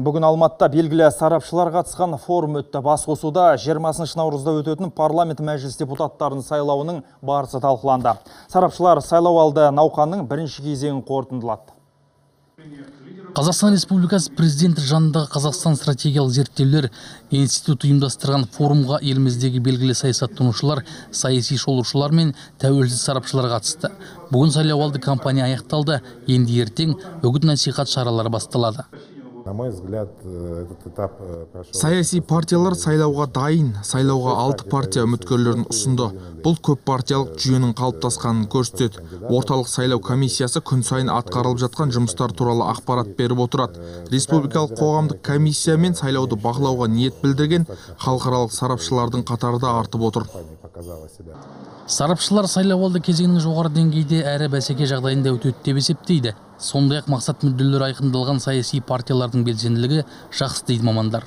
Бүгін Алматыда белгілі сарапшылар қатысқан форум өтті. Басқосуда 20 наурызда өтетін парламент мәжіліс депутаттарын сайлауының барысы талқыланды. Сарапшылар сайлау алды науқанның бірінші кезеңін қорытындылады. Қазақстан Республикасы президенті жанындағы Қазақстан стратегиялық зерттеулер институты ұйымдастырған форумға еліміздегі белгілі саясаттанушылар, саяси шолушылар мен тәуелсіз сарапшылар қатысты. Бүгін сайлауалды кампания аяқталды, енді ертең үгіт-насихат шаралары басталады. На мой взгляд, этот этап прошел. Саяси партиялар сайлауға дайын. Сайлауға 6 партия үміткерлерін ұсынды. Бұл көп партиялық жүйенің қалыптасқанын көрсетеді. Орталық сайлау комиссиясы күн сайын атқарылып жатқан жұмыстар туралы ақпарат беріп отырады. Республикалық қоғамдық комиссия мен сайлауды бақылауға ниет білдірген халықаралық сарапшылардың қатары да артып отыр. Сарапшылар сайлауалды кезеңнің жоғары деңгейде әрі бәсеке жағдайында өтеді деп есептейді. Сондай-ақ мақсат мүдделер айқындалған саяси партиялардың белсенділігі жақсы дейді мамандар.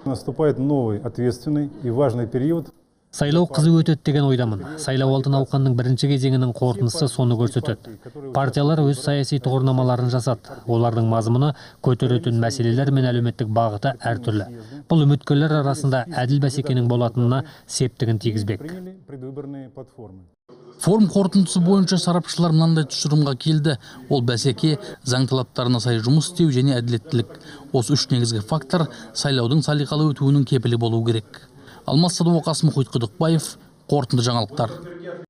Наступает новый ответственный и важный период. Сайлау қызу өтеді деген ойдамын. Сайлауалды науқанның бірінші кезеңінің қорытындысы соны көрсетеді. Партиялар өз саяси тұғырнамаларын жасады. Олардың мазмұны көтеретін мәселелер мен әлеуметтік бағыты әртүрлі. Бұл үміткерлер арасында әділ бәсекенің болатынына септігін тигізбек. Форум қорытындысы бойынша сарапшылар мынандай тұжырымға келді. Ол бәсеке, заң талаптарына сай жұмыс істеу және әділеттілік. Осы үш негізгі фактор сайлаудың салиқалы өтуінің кепілі болу керек. Алмас Садуақас, Мұхит Құдықбаев, қорытынды жаңалықтар.